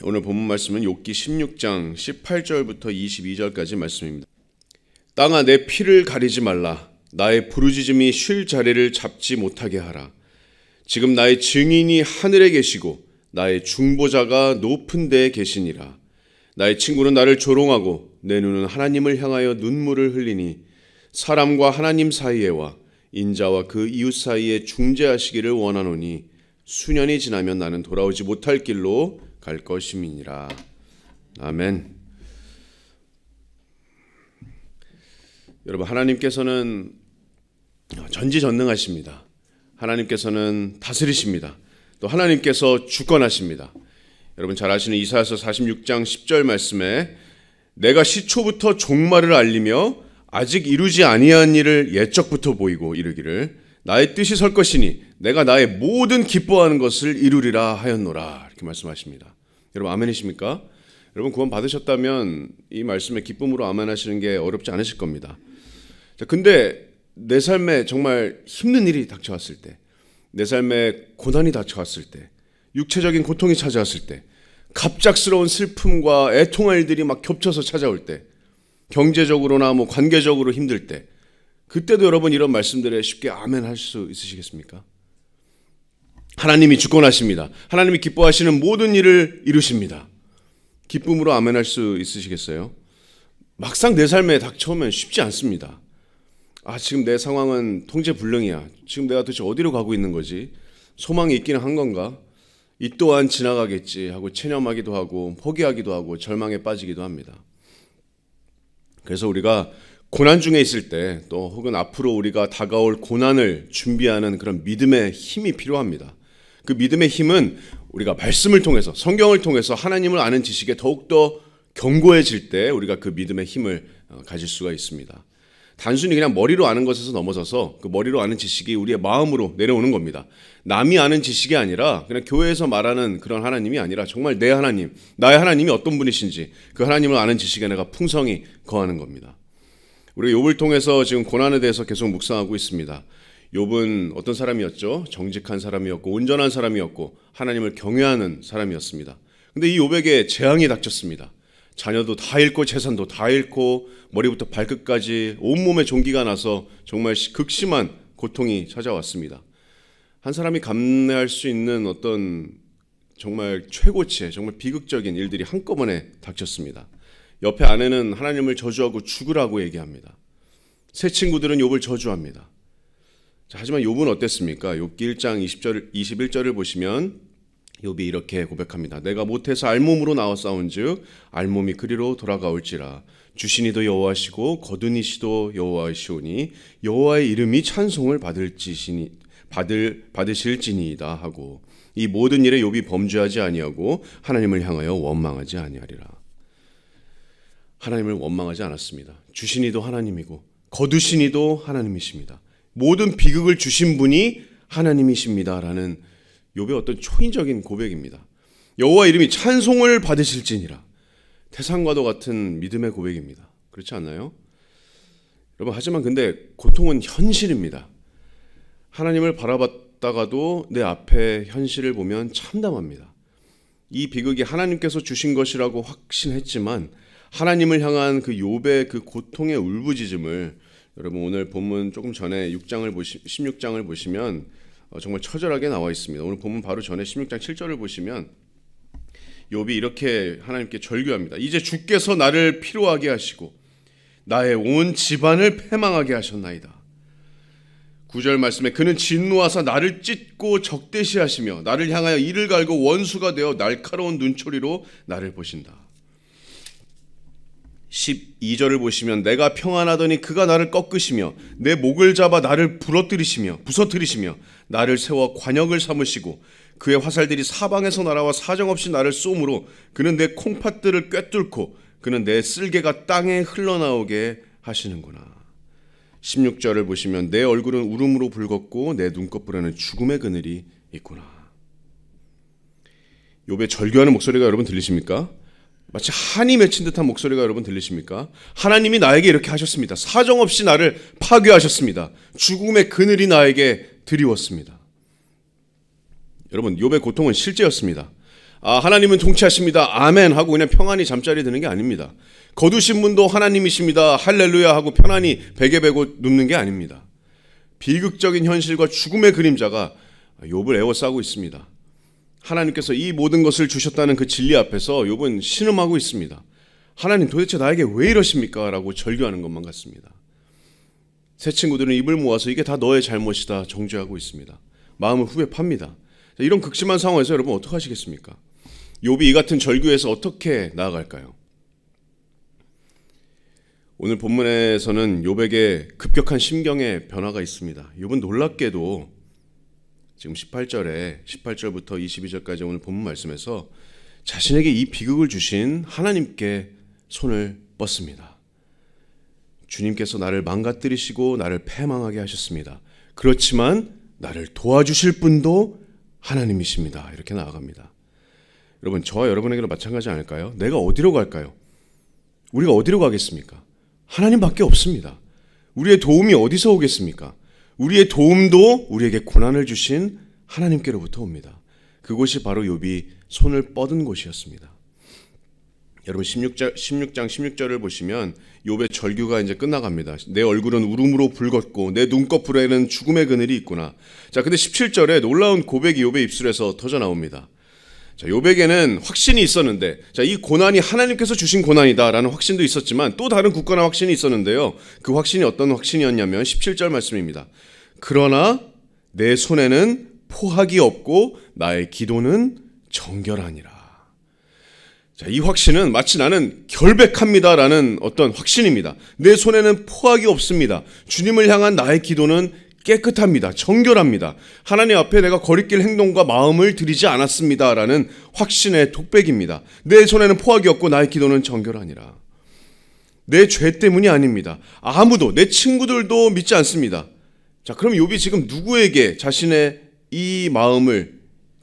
오늘 본문 말씀은 욥기 16장 18절부터 22절까지 말씀입니다. 땅아 내 피를 가리지 말라. 나의 부르짖음이 쉴 자리를 잡지 못하게 하라. 지금 나의 증인이 하늘에 계시고 나의 중보자가 높은 데에 계시니라. 나의 친구는 나를 조롱하고 내 눈은 하나님을 향하여 눈물을 흘리니 사람과 하나님 사이에와 인자와 그 이웃 사이에 중재하시기를 원하노니 수년이 지나면 나는 돌아오지 못할 길로 갈 것임이니라. 아멘. 여러분, 하나님께서는 전지전능하십니다. 하나님께서는 다스리십니다. 또 하나님께서 주권하십니다. 여러분 잘 아시는 이사야서 46장 10절 말씀에 내가 시초부터 종말을 알리며 아직 이루지 아니한 일을 예적부터 보이고 이르기를 나의 뜻이 설 것이니 내가 나의 모든 기뻐하는 것을 이루리라 하였노라. 이렇게 말씀하십니다. 여러분 아멘이십니까? 여러분 구원 받으셨다면 이 말씀에 기쁨으로 아멘하시는 게 어렵지 않으실 겁니다. 자, 근데 내 삶에 정말 힘든 일이 닥쳐왔을 때, 내 삶에 고난이 닥쳐왔을 때, 육체적인 고통이 찾아왔을 때, 갑작스러운 슬픔과 애통할 일들이 막 겹쳐서 찾아올 때, 경제적으로나 관계적으로 힘들 때, 그때도 여러분 이런 말씀들에 쉽게 아멘 할 수 있으시겠습니까? 하나님이 주권하십니다. 하나님이 기뻐하시는 모든 일을 이루십니다. 기쁨으로 아멘 할 수 있으시겠어요? 막상 내 삶에 닥쳐오면 쉽지 않습니다. 지금 내 상황은 통제불능이야. 지금 내가 도대체 어디로 가고 있는 거지? 소망이 있기는 한 건가? 이 또한 지나가겠지 하고 체념하기도 하고 포기하기도 하고 절망에 빠지기도 합니다. 그래서 우리가 고난 중에 있을 때 또 혹은 앞으로 우리가 다가올 고난을 준비하는 그런 믿음의 힘이 필요합니다. 그 믿음의 힘은 우리가 말씀을 통해서, 성경을 통해서 하나님을 아는 지식에 더욱더 견고해질 때 우리가 그 믿음의 힘을 가질 수가 있습니다. 단순히 그냥 머리로 아는 것에서 넘어서서 그 머리로 아는 지식이 우리의 마음으로 내려오는 겁니다. 남이 아는 지식이 아니라 그냥 교회에서 말하는 그런 하나님이 아니라 정말 내 하나님, 나의 하나님이 어떤 분이신지 그 하나님을 아는 지식에 내가 풍성히 거하는 겁니다. 우리가 욥을 통해서 지금 고난에 대해서 계속 묵상하고 있습니다. 욥은 어떤 사람이었죠? 정직한 사람이었고 온전한 사람이었고 하나님을 경외하는 사람이었습니다. 근데 이 욥에게 재앙이 닥쳤습니다. 자녀도 다 잃고 재산도 다 잃고 머리부터 발끝까지 온몸에 종기가 나서 정말 극심한 고통이 찾아왔습니다. 한 사람이 감내할 수 있는 어떤 정말 최고치의 정말 비극적인 일들이 한꺼번에 닥쳤습니다. 옆에 아내는 하나님을 저주하고 죽으라고 얘기합니다. 세 친구들은 욥을 저주합니다. 자, 하지만 욥은 어땠습니까? 욥기 1장 21절을 보시면 욥이 이렇게 고백합니다. 내가 못해서 알몸으로 나와 싸운즉 알몸이 그리로 돌아가올지라. 주신이도 여호와시고 거두니시도 여호와시오니 여호와의 이름이 찬송을 받으실지니이다 하고 이 모든 일에 욥이 범죄하지 아니하고 하나님을 향하여 원망하지 아니하리라. 하나님을 원망하지 않았습니다. 주신이도 하나님이고 거두신이도 하나님이십니다. 모든 비극을 주신 분이 하나님이십니다라는 욥의 어떤 초인적인 고백입니다. 여호와 이름이 찬송을 받으실지니라. 태산과도 같은 믿음의 고백입니다. 그렇지 않나요? 여러분, 하지만 근데 고통은 현실입니다. 하나님을 바라봤다가도 내 앞에 현실을 보면 참담합니다. 이 비극이 하나님께서 주신 것이라고 확신했지만 하나님을 향한 그 욥의 그 고통의 울부짖음을 여러분 오늘 본문 조금 전에 16장을 보시면 정말 처절하게 나와 있습니다. 오늘 본문 바로 전에 16장 7절을 보시면 욥이 이렇게 하나님께 절규합니다. 이제 주께서 나를 피로하게 하시고 나의 온 집안을 패망하게 하셨나이다. 9절 말씀에 그는 진노하사 나를 찢고 적대시하시며 나를 향하여 이를 갈고 원수가 되어 날카로운 눈초리로 나를 보신다. 12절을 보시면 내가 평안하더니 그가 나를 꺾으시며 내 목을 잡아 나를 부서뜨리시며 나를 세워 관역을 삼으시고 그의 화살들이 사방에서 날아와 사정없이 나를 쏘므로 그는 내 콩팥들을 꿰뚫고 그는 내 쓸개가 땅에 흘러나오게 하시는구나. 16절을 보시면 내 얼굴은 울음으로 붉었고 내 눈꺼풀에는 죽음의 그늘이 있구나. 욥의 절규하는 목소리가 여러분 들리십니까? 마치 한이 맺힌 듯한 목소리가 여러분 들리십니까? 하나님이 나에게 이렇게 하셨습니다. 사정없이 나를 파괴하셨습니다. 죽음의 그늘이 나에게 드리웠습니다. 여러분, 욥의 고통은 실제였습니다. 하나님은 통치하십니다. 아멘 하고 그냥 평안히 잠자리 드는 게 아닙니다. 거두신 분도 하나님이십니다. 할렐루야 하고 편안히 베개 베고 눕는 게 아닙니다. 비극적인 현실과 죽음의 그림자가 욥을 에워싸고 있습니다. 하나님께서 이 모든 것을 주셨다는 그 진리 앞에서 욥은 신음하고 있습니다. 하나님 도대체 나에게 왜 이러십니까? 라고 절규하는 것만 같습니다. 새 친구들은 입을 모아서 이게 다 너의 잘못이다 정죄하고 있습니다. 마음을 후벼 팝니다. 이런 극심한 상황에서 여러분 어떻게 하시겠습니까? 욥이 이 같은 절규에서 어떻게 나아갈까요? 오늘 본문에서는 욥에게 급격한 심경의 변화가 있습니다. 욥은 놀랍게도 지금 18절부터 22절까지 오늘 본문 말씀에서 자신에게 이 비극을 주신 하나님께 손을 뻗습니다. 주님께서 나를 망가뜨리시고 나를 패망하게 하셨습니다. 그렇지만 나를 도와주실 분도 하나님이십니다. 이렇게 나아갑니다. 여러분, 저와 여러분에게도 마찬가지 아닐까요? 내가 어디로 갈까요? 우리가 어디로 가겠습니까? 하나님밖에 없습니다. 우리의 도움이 어디서 오겠습니까? 우리의 도움도 우리에게 고난을 주신 하나님께로부터 옵니다. 그곳이 바로 욥이 손을 뻗은 곳이었습니다. 여러분 16장 16절을 보시면 욥의 절규가 이제 끝나갑니다. 내 얼굴은 울음으로 붉었고 내 눈꺼풀에는 죽음의 그늘이 있구나. 자, 근데 17절에 놀라운 고백이 욥의 입술에서 터져 나옵니다. 자, 욥에게는 확신이 있었는데, 자, 이 고난이 하나님께서 주신 고난이다라는 확신도 있었지만 또 다른 굳건한 확신이 있었는데요. 그 확신이 어떤 확신이었냐면 17절 말씀입니다. 그러나 내 손에는 포학이 없고 나의 기도는 정결하니라. 자, 이 확신은 마치 나는 결백합니다라는 어떤 확신입니다. 내 손에는 포학이 없습니다. 주님을 향한 나의 기도는 깨끗합니다. 정결합니다. 하나님 앞에 내가 거리낄 행동과 마음을 들이지 않았습니다라는 확신의 독백입니다. 내 손에는 포학이 없고 나의 기도는 정결하니라. 내 죄 때문이 아닙니다. 아무도, 내 친구들도 믿지 않습니다. 자, 그럼 욥이 지금 누구에게 자신의 이 마음을,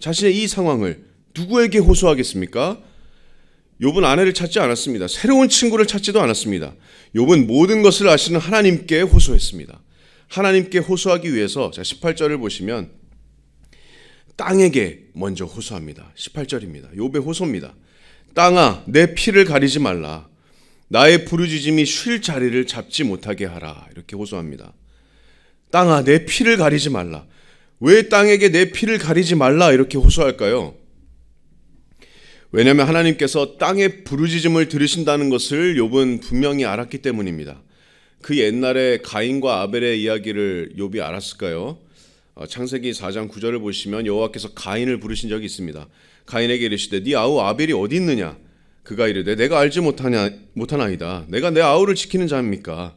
자신의 이 상황을 누구에게 호소하겠습니까? 욥은 아내를 찾지 않았습니다. 새로운 친구를 찾지도 않았습니다. 욥은 모든 것을 아시는 하나님께 호소했습니다. 하나님께 호소하기 위해서, 자, 18절을 보시면 땅에게 먼저 호소합니다. 18절입니다. 욥의 호소입니다. 땅아, 내 피를 가리지 말라. 나의 부르짖음이 쉴 자리를 잡지 못하게 하라. 이렇게 호소합니다. 땅아, 내 피를 가리지 말라. 왜 땅에게 내 피를 가리지 말라 이렇게 호소할까요? 왜냐하면 하나님께서 땅의 부르짖음을 들으신다는 것을 욥은 분명히 알았기 때문입니다. 그 옛날에 가인과 아벨의 이야기를 욥이 알았을까요? 창세기 4장 9절을 보시면 여호와께서 가인을 부르신 적이 있습니다. 가인에게 이르시되 네 아우 아벨이 어디 있느냐? 그가 이르되 내가 알지 못하나이다. 내가 내 아우를 지키는 자입니까?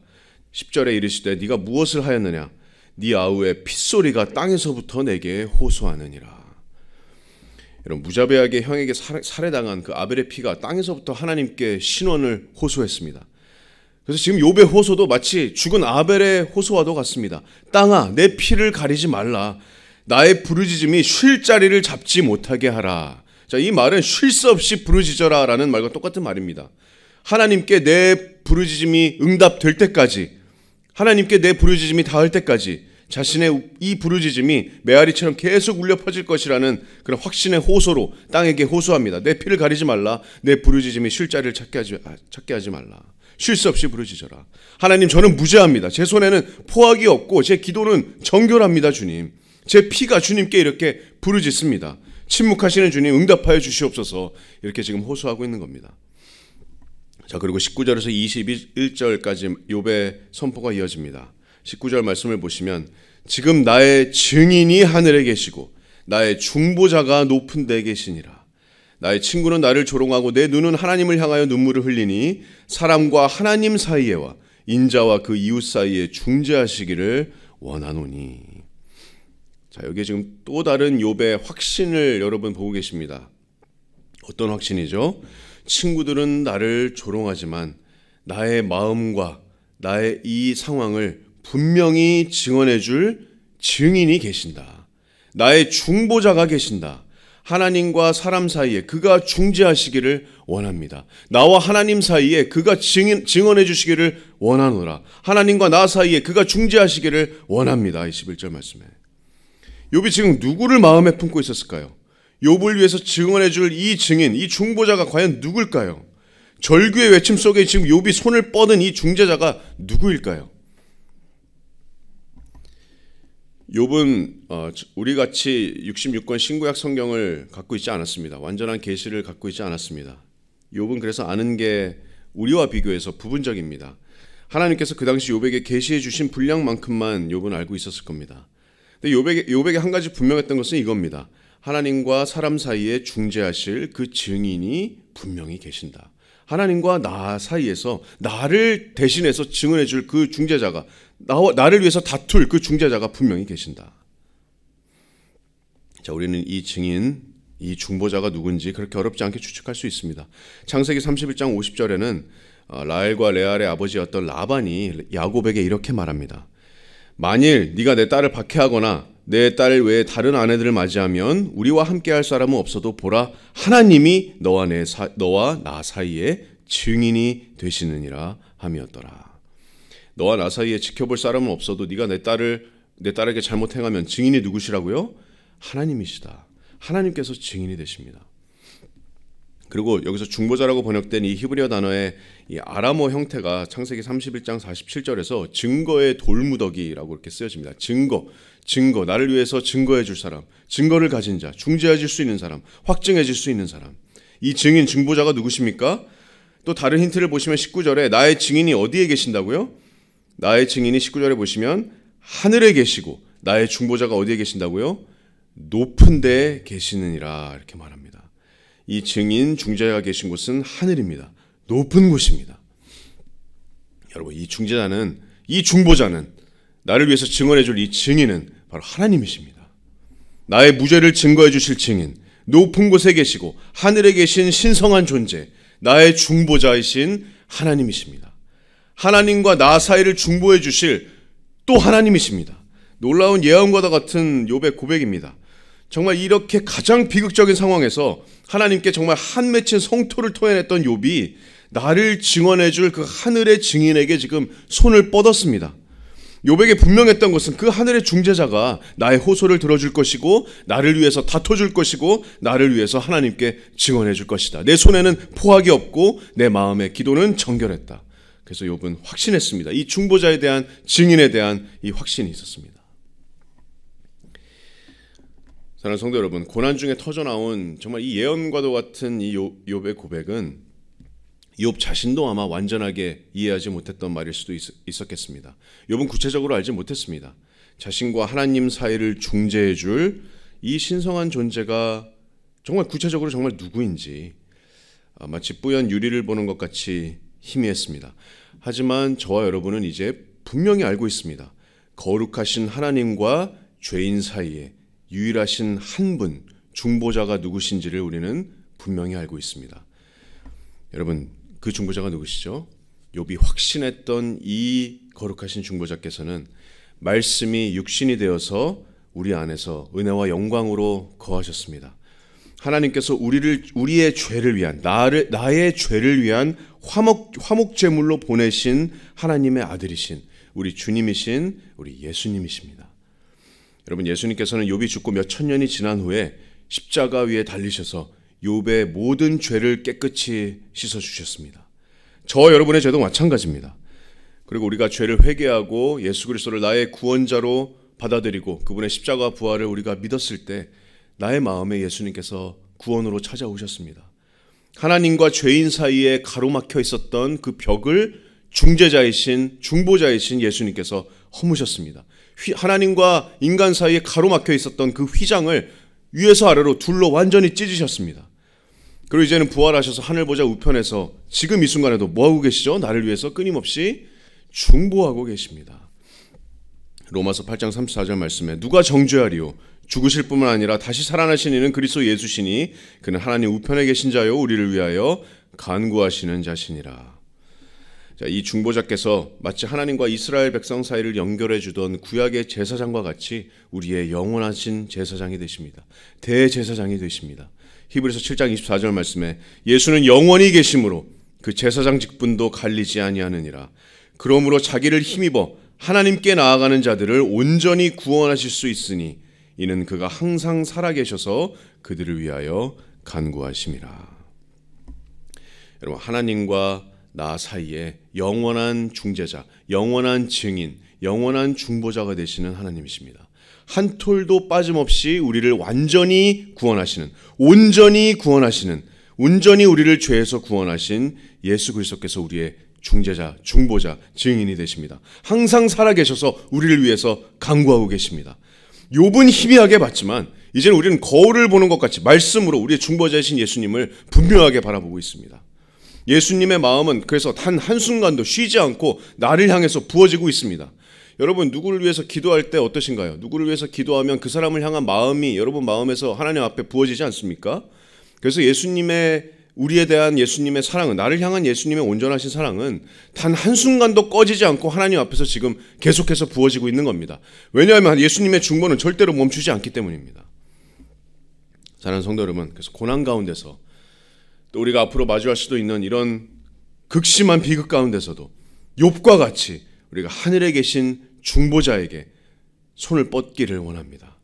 10절에 이르시되 네가 무엇을 하였느냐? 네 아우의 핏소리가 땅에서부터 내게 호소하느니라. 여러분, 무자비하게 형에게 살해당한 그 아벨의 피가 땅에서부터 하나님께 신원을 호소했습니다. 그래서 지금 욥의 호소도 마치 죽은 아벨의 호소와도 같습니다. 땅아, 내 피를 가리지 말라. 나의 부르짖음이 쉴 자리를 잡지 못하게 하라. 자, 이 말은 쉴 새 없이 부르짖어라 라는 말과 똑같은 말입니다. 하나님께 내 부르짖음이 응답될 때까지, 하나님께 내 부르짖음이 닿을 때까지 자신의 이 부르짖음이 메아리처럼 계속 울려 퍼질 것이라는 그런 확신의 호소로 땅에게 호소합니다. 내 피를 가리지 말라. 내 부르짖음이 쉴 자리를 찾게 하지 말라. 쉴 새 없이 부르짖어라. 하나님, 저는 무죄합니다. 제 손에는 포악이 없고 제 기도는 정결합니다. 주님, 제 피가 주님께 이렇게 부르짖습니다. 침묵하시는 주님, 응답하여 주시옵소서. 이렇게 지금 호소하고 있는 겁니다. 자, 그리고 19절에서 21절까지 욥의 선포가 이어집니다. 19절 말씀을 보시면 지금 나의 증인이 하늘에 계시고 나의 중보자가 높은 데 계시니라. 나의 친구는 나를 조롱하고 내 눈은 하나님을 향하여 눈물을 흘리니 사람과 하나님 사이에와 인자와 그 이웃 사이에 중재하시기를 원하노니. 자, 여기에 지금 또 다른 욥의 확신을 여러분 보고 계십니다. 어떤 확신이죠? 친구들은 나를 조롱하지만 나의 마음과 나의 이 상황을 분명히 증언해 줄 증인이 계신다. 나의 중보자가 계신다. 하나님과 사람 사이에 그가 중재하시기를 원합니다. 나와 하나님 사이에 그가 증언해 주시기를 원하노라. 하나님과 나 사이에 그가 중재하시기를 원합니다. 21절 말씀에 욥이 지금 누구를 마음에 품고 있었을까요? 욥을 위해서 증언해 줄 이 증인, 이 중보자가 과연 누굴까요? 절규의 외침 속에 지금 욥이 손을 뻗은 이 중재자가 누구일까요? 욥은 우리 같이 66권 신구약 성경을 갖고 있지 않았습니다. 완전한 계시를 갖고 있지 않았습니다. 욥은 그래서 아는 게 우리와 비교해서 부분적입니다. 하나님께서 그 당시 욥에게 계시해 주신 분량만큼만 욥은 알고 있었을 겁니다. 근데 욥에게 한 가지 분명했던 것은 이겁니다. 하나님과 사람 사이에 중재하실 그 증인이 분명히 계신다. 하나님과 나 사이에서 나를 대신해서 증언해 줄 그 중재자가, 나를 위해서 다툴 그 중재자가 분명히 계신다. 자, 우리는 이 증인, 이 중보자가 누군지 그렇게 어렵지 않게 추측할 수 있습니다. 창세기 31장 50절에는 라헬과 레알의 아버지였던 라반이 야곱에게 이렇게 말합니다. 만일 네가 내 딸을 박해하거나 내 딸 외에 다른 아내들을 맞이하면 우리와 함께할 사람은 없어도 보라, 하나님이 너와 나 사이에 증인이 되시느니라 함이었더라. 너와 나 사이에 지켜볼 사람은 없어도 네가 내 딸에게 잘못 행하면 증인이 누구시라고요? 하나님이시다. 하나님께서 증인이 되십니다. 그리고 여기서 중보자라고 번역된 이 히브리어 단어의 이 아람어 형태가 창세기 31장 47절에서 증거의 돌무더기라고 이렇게 쓰여집니다. 증거, 나를 위해서 증거해 줄 사람, 증거를 가진 자, 중재해 줄 수 있는 사람, 확증해 줄 수 있는 사람. 이 증인, 중보자가 누구십니까? 또 다른 힌트를 보시면 19절에 나의 증인이 어디에 계신다고요? 나의 증인이 19절에 보시면 하늘에 계시고 나의 중보자가 어디에 계신다고요? 높은 데에 계시느니라 이렇게 말합니다. 이 증인, 중재자가 계신 곳은 하늘입니다. 높은 곳입니다. 여러분, 이 중재자는, 이 중보자는, 나를 위해서 증언해 줄 이 증인은 바로 하나님이십니다. 나의 무죄를 증거해 주실 증인, 높은 곳에 계시고 하늘에 계신 신성한 존재, 나의 중보자이신 하나님이십니다. 하나님과 나 사이를 중보해 주실 또 하나님이십니다. 놀라운 예언과도 같은 욥의 고백입니다. 정말 이렇게 가장 비극적인 상황에서 하나님께 정말 한 맺힌 성토를 토해냈던 욥이 나를 증언해 줄 그 하늘의 증인에게 지금 손을 뻗었습니다. 욥에게 분명했던 것은 그 하늘의 중재자가 나의 호소를 들어줄 것이고 나를 위해서 다퉈줄 것이고 나를 위해서 하나님께 증언해 줄 것이다. 내 손에는 포악이 없고 내 마음의 기도는 정결했다. 그래서 욥은 확신했습니다. 이 중보자에 대한, 증인에 대한 이 확신이 있었습니다. 사랑하는 성도 여러분, 고난 중에 터져나온 정말 이 예언과도 같은 이 욥의 고백은 욥 자신도 아마 완전하게 이해하지 못했던 말일 수도 있었겠습니다. 욥은 구체적으로 알지 못했습니다. 자신과 하나님 사이를 중재해 줄 이 신성한 존재가 정말 구체적으로 정말 누구인지 마치 뿌연 유리를 보는 것 같이 희미했습니다. 하지만 저와 여러분은 이제 분명히 알고 있습니다. 거룩하신 하나님과 죄인 사이에 유일하신 한 분, 중보자가 누구신지를 우리는 분명히 알고 있습니다. 여러분, 그 중보자가 누구시죠? 욥이 확신했던 이 거룩하신 중보자께서는 말씀이 육신이 되어서 우리 안에서 은혜와 영광으로 거하셨습니다. 하나님께서 우리의 죄를 위한, 나의 죄를 위한 화목제물로 보내신 하나님의 아들이신 우리 주님이신 우리 예수님이십니다. 여러분, 예수님께서는 욥이 죽고 몇 천 년이 지난 후에 십자가 위에 달리셔서 욥의 모든 죄를 깨끗이 씻어주셨습니다. 저와 여러분의 죄도 마찬가지입니다. 그리고 우리가 죄를 회개하고 예수 그리스도를 나의 구원자로 받아들이고 그분의 십자가 부활을 우리가 믿었을 때 나의 마음에 예수님께서 구원으로 찾아오셨습니다. 하나님과 죄인 사이에 가로막혀 있었던 그 벽을 중보자이신 예수님께서 허무셨습니다. 하나님과 인간 사이에 가로막혀 있었던 그 휘장을 위에서 아래로 둘로 완전히 찢으셨습니다. 그리고 이제는 부활하셔서 하늘 보좌 우편에서 지금 이 순간에도 뭐하고 계시죠? 나를 위해서 끊임없이 중보하고 계십니다. 로마서 8장 34절 말씀에 누가 정죄하리요? 죽으실 뿐만 아니라 다시 살아나신 이는 그리스도 예수시니 그는 하나님 우편에 계신 자요 우리를 위하여 간구하시는 자시니라. 자, 이 중보자께서 마치 하나님과 이스라엘 백성 사이를 연결해 주던 구약의 제사장과 같이 우리의 영원하신 제사장이 되십니다. 대제사장이 되십니다. 히브리서 7장 24절 말씀에 예수는 영원히 계심으로 그 제사장 직분도 갈리지 아니하느니라. 그러므로 자기를 힘입어 하나님께 나아가는 자들을 온전히 구원하실 수 있으니 이는 그가 항상 살아계셔서 그들을 위하여 간구하심이라. 여러분, 하나님과 나 사이에 영원한 중재자, 영원한 증인, 영원한 중보자가 되시는 하나님이십니다. 한 톨도 빠짐없이 우리를 완전히 구원하시는, 온전히 구원하시는, 온전히 우리를 죄에서 구원하신 예수 그리스도께서 우리의 중재자, 중보자, 증인이 되십니다. 항상 살아계셔서 우리를 위해서 간구하고 계십니다. 욥은 희미하게 봤지만 이제는 우리는 거울을 보는 것 같이 말씀으로 우리의 중보자이신 예수님을 분명하게 바라보고 있습니다. 예수님의 마음은 그래서 단 한순간도 쉬지 않고 나를 향해서 부어지고 있습니다. 여러분, 누구를 위해서 기도할 때 어떠신가요? 누구를 위해서 기도하면 그 사람을 향한 마음이 여러분 마음에서 하나님 앞에 부어지지 않습니까? 그래서 우리에 대한 예수님의 사랑은, 나를 향한 예수님의 온전하신 사랑은 단 한순간도 꺼지지 않고 하나님 앞에서 지금 계속해서 부어지고 있는 겁니다. 왜냐하면 예수님의 중보는 절대로 멈추지 않기 때문입니다. 사랑하는 성도 여러분, 그래서 고난 가운데서 또 우리가 앞으로 마주할 수도 있는 이런 극심한 비극 가운데서도 욥과 같이 우리가 하늘에 계신 중보자에게 손을 뻗기를 원합니다.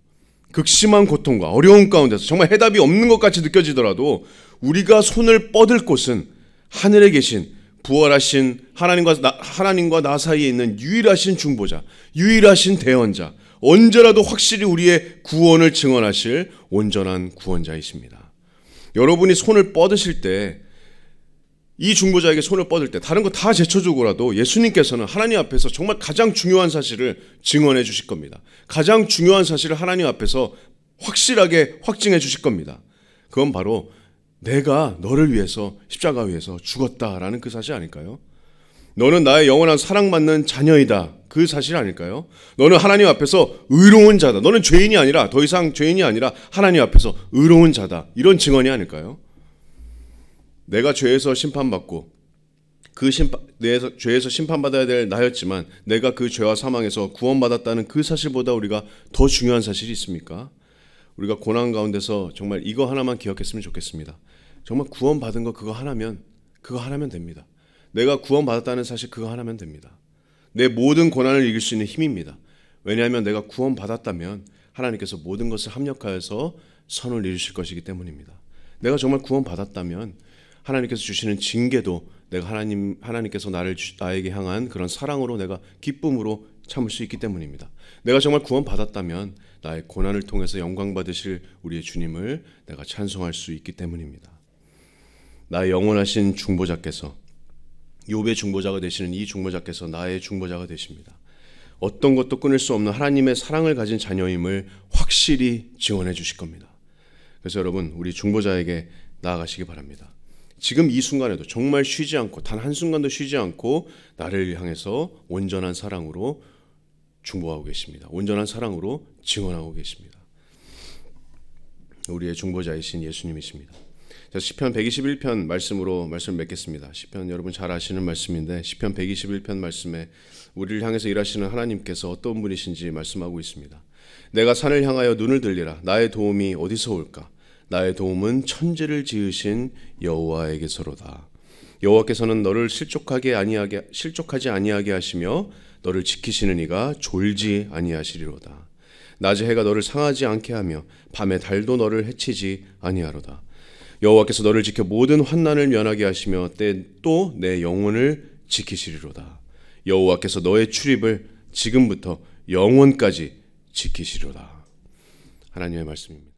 극심한 고통과 어려움 가운데서 정말 해답이 없는 것 같이 느껴지더라도 우리가 손을 뻗을 곳은 하늘에 계신 부활하신 하나님과 나 사이에 있는 유일하신 중보자, 유일하신 대언자, 언제라도 확실히 우리의 구원을 증언하실 온전한 구원자이십니다. 여러분이 손을 뻗으실 때, 이 중보자에게 손을 뻗을 때 다른 거 다 제쳐주고라도 예수님께서는 하나님 앞에서 정말 가장 중요한 사실을 증언해 주실 겁니다. 가장 중요한 사실을 하나님 앞에서 확실하게 확증해 주실 겁니다. 그건 바로 내가 너를 위해서 십자가 위에서 죽었다라는 그 사실 아닐까요? 너는 나의 영원한 사랑받는 자녀이다, 그 사실 아닐까요? 너는 하나님 앞에서 의로운 자다. 너는 죄인이 아니라, 더 이상 죄인이 아니라 하나님 앞에서 의로운 자다. 이런 증언이 아닐까요? 내가 죄에서 심판받고 죄에서 심판받아야 될 나였지만 내가 그 죄와 사망에서 구원받았다는 그 사실보다 우리가 더 중요한 사실이 있습니까? 우리가 고난 가운데서 정말 이거 하나만 기억했으면 좋겠습니다. 정말 구원받은 거 그거 하나면 됩니다. 내가 구원받았다는 사실 그거 하나면 됩니다. 내 모든 고난을 이길 수 있는 힘입니다. 왜냐하면 내가 구원받았다면 하나님께서 모든 것을 합력하여서 선을 이루실 것이기 때문입니다. 내가 정말 구원받았다면 하나님께서 주시는 징계도 내가 하나님께서 나에게 향한 그런 사랑으로 내가 기쁨으로 참을 수 있기 때문입니다. 내가 정말 구원받았다면 나의 고난을 통해서 영광 받으실 우리의 주님을 내가 찬송할 수 있기 때문입니다. 나의 영원하신 중보자께서, 욥의 중보자가 되시는 이 중보자께서 나의 중보자가 되십니다. 어떤 것도 끊을 수 없는 하나님의 사랑을 가진 자녀임을 확실히 증언해 주실 겁니다. 그래서 여러분, 우리 중보자에게 나아가시기 바랍니다. 지금 이 순간에도 정말 쉬지 않고, 단 한순간도 쉬지 않고 나를 향해서 온전한 사랑으로 중보하고 계십니다. 온전한 사랑으로 증언하고 계십니다. 우리의 중보자이신 예수님이십니다. 시편 121편 말씀으로 말씀을 맺겠습니다. 시편 여러분 잘 아시는 말씀인데, 시편 121편 말씀에 우리를 향해서 일하시는 하나님께서 어떤 분이신지 말씀하고 있습니다. 내가 산을 향하여 눈을 들리라. 나의 도움이 어디서 올까? 나의 도움은 천지를 지으신 여호와에게서로다. 여호와께서는 너를 실족하지 아니하게 하시며 너를 지키시는 이가 졸지 아니하시리로다. 낮에 해가 너를 상하지 않게 하며 밤에 달도 너를 해치지 아니하로다. 여호와께서 너를 지켜 모든 환난을 면하게 하시며 또 내 영혼을 지키시리로다. 여호와께서 너의 출입을 지금부터 영원까지 지키시리로다. 하나님의 말씀입니다.